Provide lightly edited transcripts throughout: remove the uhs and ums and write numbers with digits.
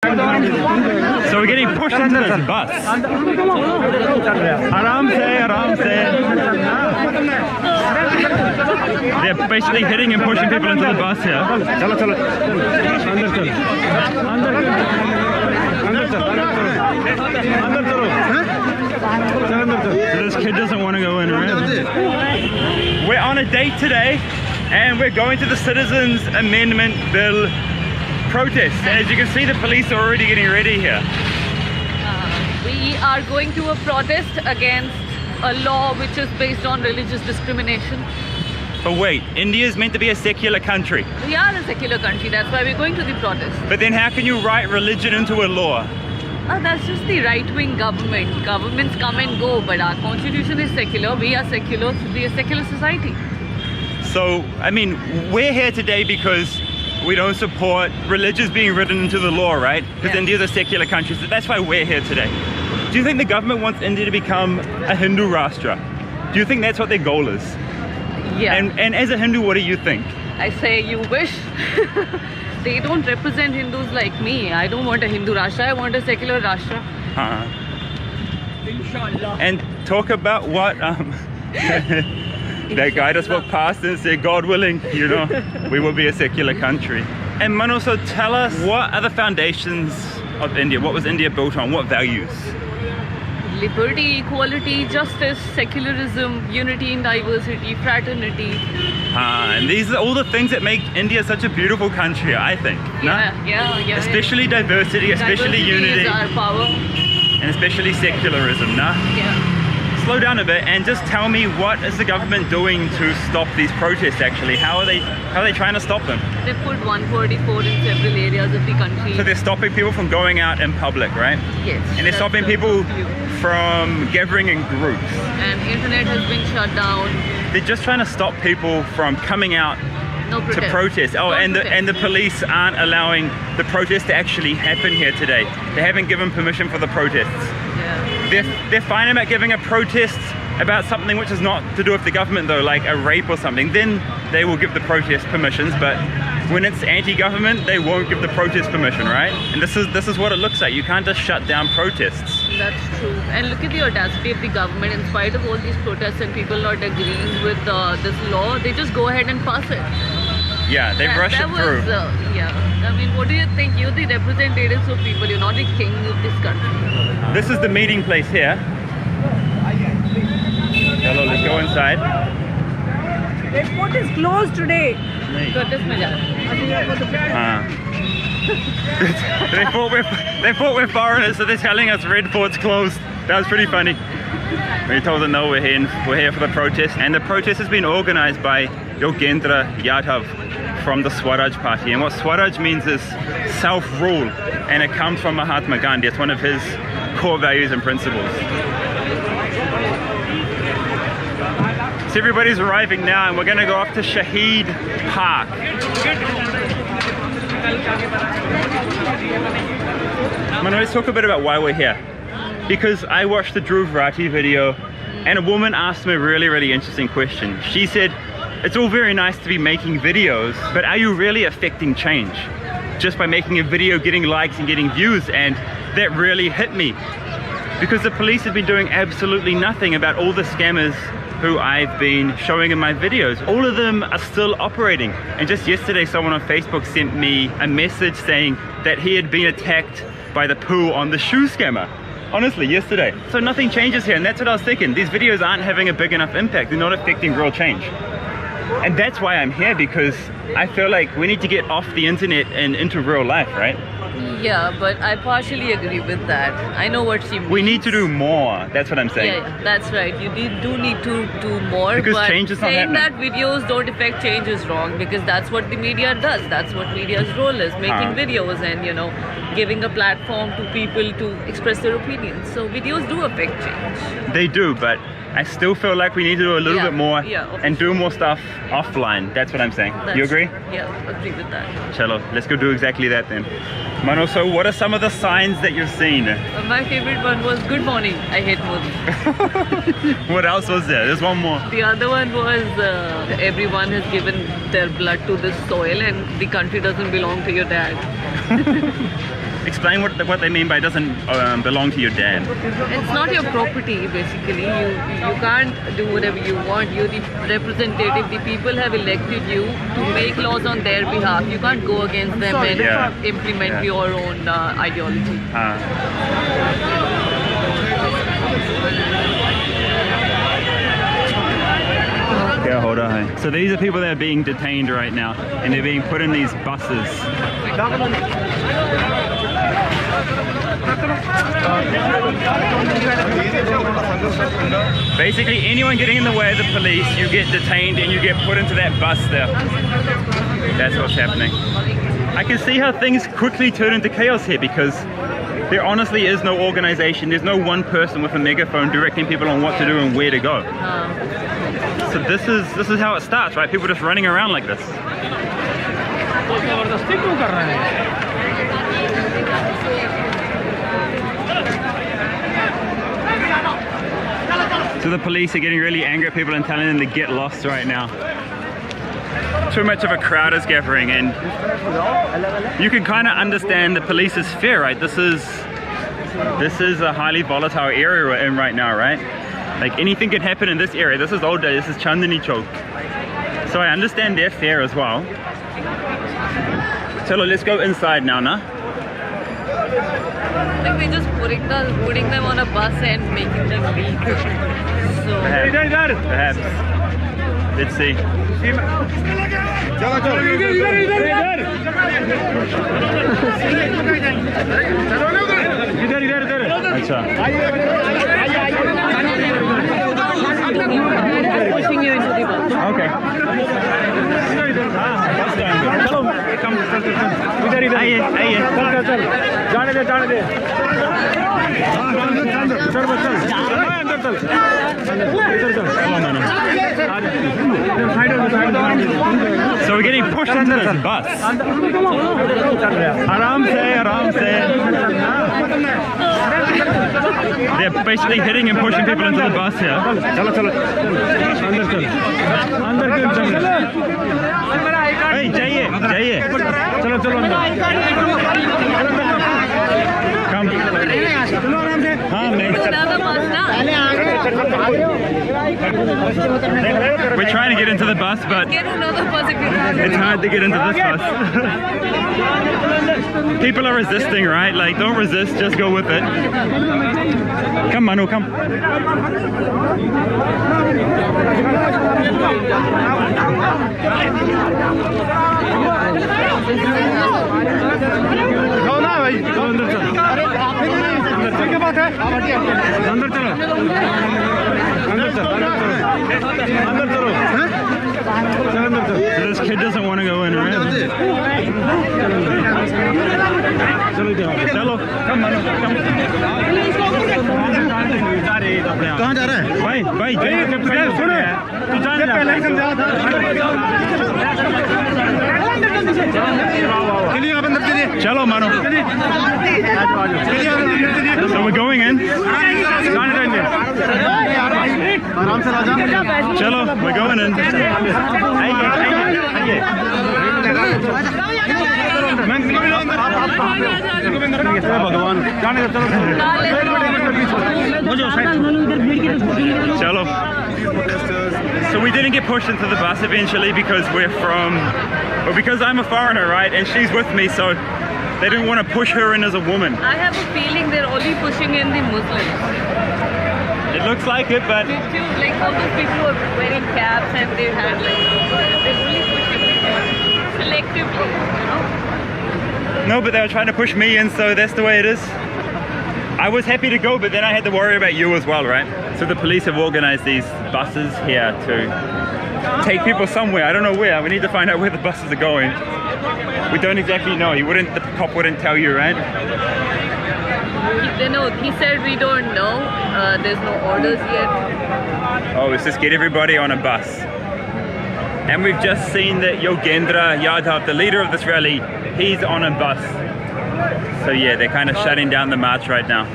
So we're getting pushed into this bus. Aram se. They're basically hitting and pushing people into the bus here. So this kid doesn't want to go in, right? We're on a date today and we're going to the Citizens Amendment Bill protest. As you can see, the police are already getting ready here. We are going to a protest against a law which is based on religious discrimination. But wait, India is meant to be a secular country. We are a secular country, that's why we're going to the protest. But then how can you write religion into a law? That's just the right-wing government. Governments come and go, but our constitution is secular. We are secular, we are a secular society. So, I mean, we're here today because we don't support religious being written into the law, right? Because India is a secular country, so that's why we're here today. Do you think the government wants India to become a Hindu Rashtra? Do you think that's what their goal is? Yeah. And as a Hindu, what do you think? I say you wish. They don't represent Hindus like me. I don't want a Hindu Rashtra, I want a secular Rashtra. And talk about what that guy just walked past and said, God willing, you know, we will be a secular country. And Mano, so tell us, what are the foundations of India? What was India built on? What values? Liberty, equality, justice, secularism, unity in diversity, fraternity. And these are all the things that make India such a beautiful country, I think. Yeah. Especially diversity, especially unity. Is our power. And especially secularism, nah? Yeah. Slow down a bit and just tell me, what is the government doing to stop these protests actually? How are they trying to stop them? They put 144 in several areas of the country. So they're stopping people from going out in public, right? Yes. And they're stopping people from gathering in groups. And internet has been shut down. They're just trying to stop people from coming out to protest. Oh, and the police aren't allowing the protest to actually happen here today. They haven't given permission for the protests. Yeah. They're fine about giving a protest about something which is not to do with the government though, like a rape or something. Then they will give the protest permissions, but when it's anti-government, they won't give the protest permission, right? And this is what it looks like. You can't just shut down protests. That's true. And look at the audacity of the government. In spite of all these protests and people not agreeing with this law, they just go ahead and pass it. Yeah, they rush it through. I mean, what do you think? You're the representatives of people. You're not the king of this country. This is the meeting place here. Hello, let's go inside. Airport is closed today. They thought we're foreigners, so they're telling us Red Fort's closed. That was pretty funny. We told them no, we're here for the protest, and the protest has been organized by Yogendra Yadav from the Swaraj Party. And what Swaraj means is self-rule, and it comes from Mahatma Gandhi. It's one of his core values and principles. So everybody's arriving now, and we're going to go off to Shahid Park. Let's talk a bit about why we're here. Because I watched the Dhruv Rathi video, and a woman asked me a really interesting question. She said, it's all very nice to be making videos, but are you really affecting change? Just by making a video, getting likes and getting views, and that really hit me. Because the police have been doing absolutely nothing about all the scammers who I've been showing in my videos. All of them are still operating. And just yesterday, someone on Facebook sent me a message saying that he had been attacked by the poo on the shoe scammer. Honestly, yesterday. So nothing changes here, and that's what I was thinking. These videos aren't having a big enough impact. They're not affecting real change. And that's why I'm here, because I feel like we need to get off the internet and into real life, right? Yeah, but I partially agree with that. I know what she means. We need to do more. That's what I'm saying. Yeah, that's right. You do need to do more. Because but change is not saying happening. that videos don't affect change is wrong, because that's what the media does. That's what media's role is, making videos and, you know, giving a platform to people to express their opinions. So videos do affect change. They do, but I still feel like we need to do a little bit more and do more stuff offline. That's what I'm saying. You agree? Yeah, agree with that. Chalo, let's go do exactly that then. Mano, so what are some of the signs that you've seen? My favorite one was good morning, I hate Modi. What else was there? There's one more. The other one was everyone has given their blood to this soil and the country doesn't belong to your dad. explain what they mean by doesn't belong to your dad. It's not your property, basically. You can't do whatever you want. You're the representative. The people have elected you to make laws on their behalf. You can't go against them and implement your own ideology. So these are people that are being detained right now, and they're being put in these buses. Basically, anyone getting in the way of the police, you get detained and you get put into that bus there. That's what's happening. I can see how things quickly turn into chaos here, because there honestly is no organization. There's no one person with a megaphone directing people on what to do and where to go. So this is how it starts, right? People just running around like this. So the police are getting really angry at people and telling them to get lost right now. Too much of a crowd is gathering, and you can kind of understand the police's fear, right? This is a highly volatile area we're in right now, right? Like anything can happen in this area. This is old day, this is Chandani Chowk. So I understand their fear as well. So let's go inside now, nah? I think they're just putting them on a bus and making them leave. So perhaps. Let's see. pushing you into the bus. Okay. So we're getting pushed into this bus. Aram se. They're basically hitting and pushing people into the bus here. Hey, Jaiye. Come. We're trying to get into the bus, but it's hard to get into this bus. People are resisting, right? Like, don't resist, just go with it. Come, Manu, come. This kid doesn't want to go in, right? Chalo, come on, come. कहाँ जा रहा है? भाई, चलो मानो. So we're going in. Chalo, we're going in. Chalo. So we didn't get pushed into the bus eventually because because I'm a foreigner, right? And she's with me, so they didn't want to push her in as a woman. I have a feeling they're only pushing in the Muslims. It looks like it, but like all those people who are wearing caps and they had they're only pushing selectively, you know? No, but they were trying to push me in, so that's the way it is. I was happy to go, but then I had to worry about you as well, right? So the police have organized these buses here to take people somewhere. I don't know where. We need to find out where the buses are going. We don't exactly know. The cop wouldn't tell you, right? He said we don't know. There's no orders yet. Oh, it's just get everybody on a bus. And we've just seen that Yogendra Yadav, the leader of this rally, he's on a bus. So yeah, they're kind of shutting down the march right now.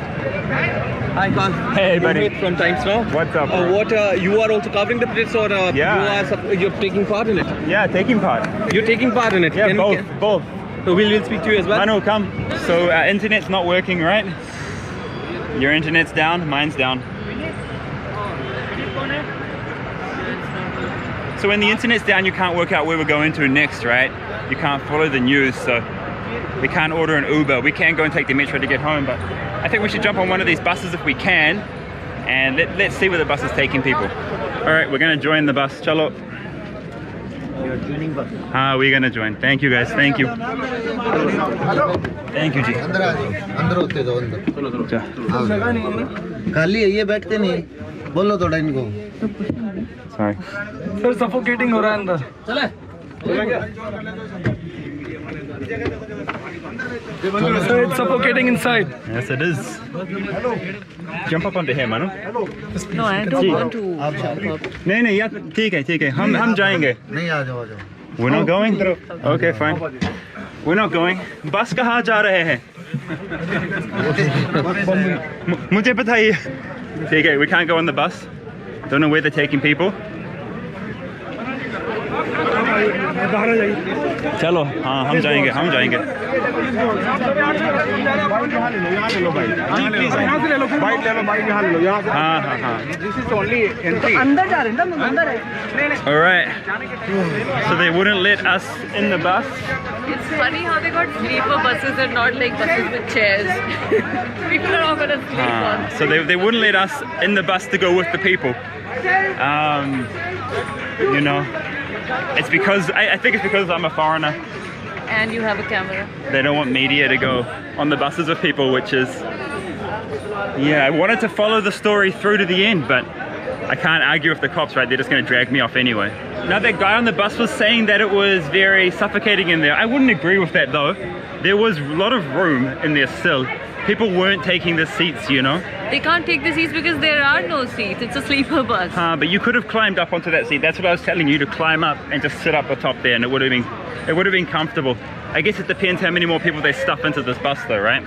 Hi, Khan. Hey, buddy. From Times Now. What's up, bro? You are also covering the protest, or yeah. you're taking part in it? Yeah, taking part. You're taking part in it. Yeah, both. So we'll speak to you as well. Manu, come. So our internet's not working, right? Your internet's down, mine's down. So when the internet's down, you can't work out where we're going to next, right? You can't follow the news, so we can't order an Uber. We can go and take the metro to get home, but I think we should jump on one of these buses if we can, and let's see where the bus is taking people. All right, we're gonna join the bus. Chalo. You're joining bus. We're gonna join. Thank you guys. Thank you. Thank you, Ji. अंदर होते दो अंदर Ja. खाली है ये बैठते नहीं बोलो थोड़ा इनको Sorry. Sir, suffocating हो रहा है अंदर. Sir, it's suffocating inside. Yes, it is. Jump up onto here, Manu. No, I don't want to. नहीं नहीं यार ठीक है हम जाएंगे. नहीं आ जाओ We're not going? Okay, fine. We're not going. बस कहाँ जा रहे हैं? मुझे बताइए. ठीक है, we can't go on the bus. Don't know where they're taking people. चलो हाँ हम जाएंगे हाँ अंदर जा रहे हैं ना अंदर है all right, so they wouldn't let us in the bus. It's funny how they got sleeper buses and not like buses with chairs. People are all gonna sleep on. So they wouldn't let us in the bus to go with the people. You know, it's because I think it's because I'm a foreigner. And you have a camera. They don't want media to go on the buses with people, which is, yeah, I wanted to follow the story through to the end, but I can't argue with the cops, right? They're just going to drag me off anyway. Now that guy on the bus was saying that it was very suffocating in there. I wouldn't agree with that though. There was a lot of room in there still. People weren't taking the seats, you know. They can't take the seats because there are no seats. It's a sleeper bus. But you could have climbed up onto that seat. That's what I was telling you, to climb up and just sit up atop there, and it would have been comfortable. I guess it depends how many more people they stuff into this bus though, right?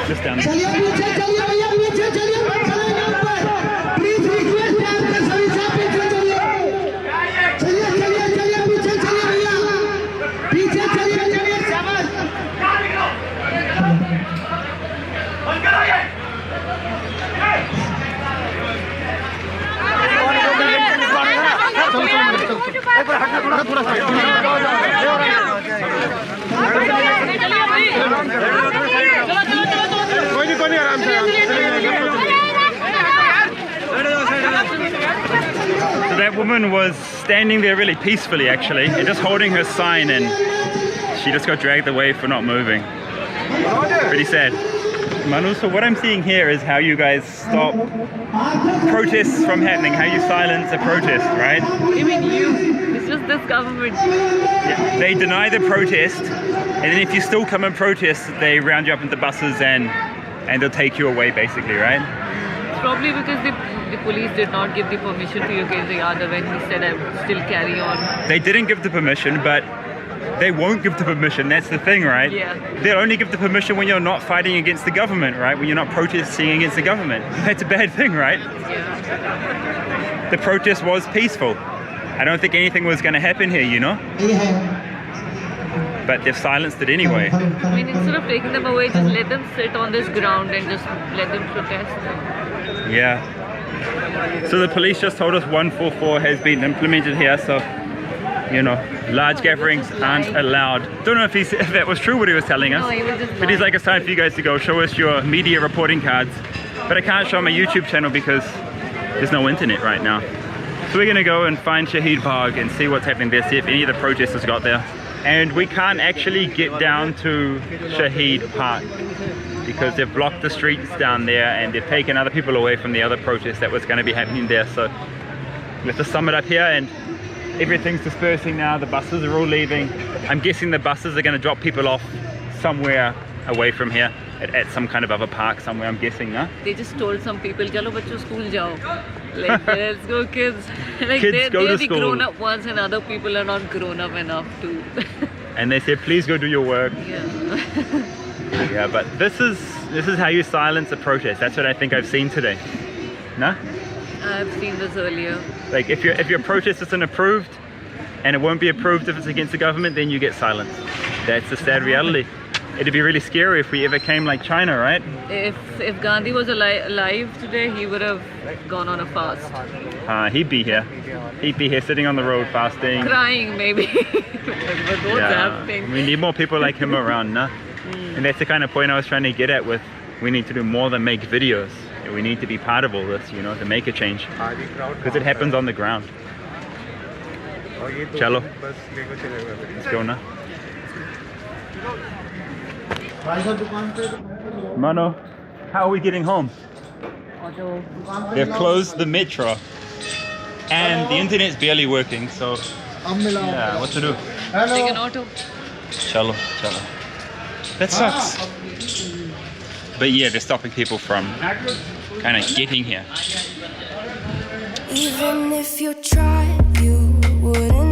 Just down there. So that woman was standing there really peacefully actually, and just holding her sign, and she just got dragged away for not moving. Pretty sad. Manu, so what I'm seeing here is how you guys stop protests from happening, how you silence a protest, right? Even you. It's just this government. Yeah, they deny the protest, and then if you still come and protest, they round you up into buses and they'll take you away basically, right? It's probably because the police did not give the permission to Yogesh Yadav when he said I would still carry on. They didn't give the permission, but they won't give the permission. That's the thing, right? Yeah. They'll only give the permission when you're not fighting against the government, right? When you're not protesting against the government. That's a bad thing, right? Yeah. The protest was peaceful. I don't think anything was going to happen here, you know? But they've silenced it anyway. I mean, instead of taking them away, just let them sit on this ground and just let them protest. Yeah. So the police just told us 144 has been implemented here, so, you know, large gatherings aren't allowed. Don't know if that was true what he was telling us. No, he was just but he's like, it's time for you guys to go show us your media reporting cards. But I can't show my YouTube channel because there's no internet right now. So we're gonna go and find Shahid Bagh and see what's happening there, see if any of the protesters got there. And we can't actually get down to Shahid Park because they've blocked the streets down there and they've taken other people away from the other protest that was going to be happening there. So we have to sum it up here, and everything's dispersing now. The buses are all leaving. I'm guessing the buses are going to drop people off somewhere away from here at some kind of other park somewhere, I'm guessing, no? They just told some people, "Chalo bachcho, school jao." Like, let's go, kids. Like, Kids go to they're the school. grown-up ones, and other people are not grown up enough to. And they said, please go do your work. Yeah. Yeah, but this is how you silence a protest. That's what I think I've seen today. No? I've seen this earlier. Like if your protest isn't approved, and it won't be approved if it's against the government, then you get silenced. That's the sad reality. It'd be really scary if we ever came like China, right? If Gandhi was alive today, he would have gone on a fast. He'd be here. He'd be here sitting on the road fasting. Crying, maybe. But what's happening? We need more people like him around, no? And that's the kind of point I was trying to get at with, we need to do more than make videos. We need to be part of all this, you know, to make a change. Because it happens on the ground. Chalo. Let's go now. Mano, how are we getting home? They've closed the metro. And the internet's barely working, so yeah, what to do? Take an auto. Chalo. That sucks. But yeah, they're stopping people from kind of getting here. Even if you tried, you wouldn't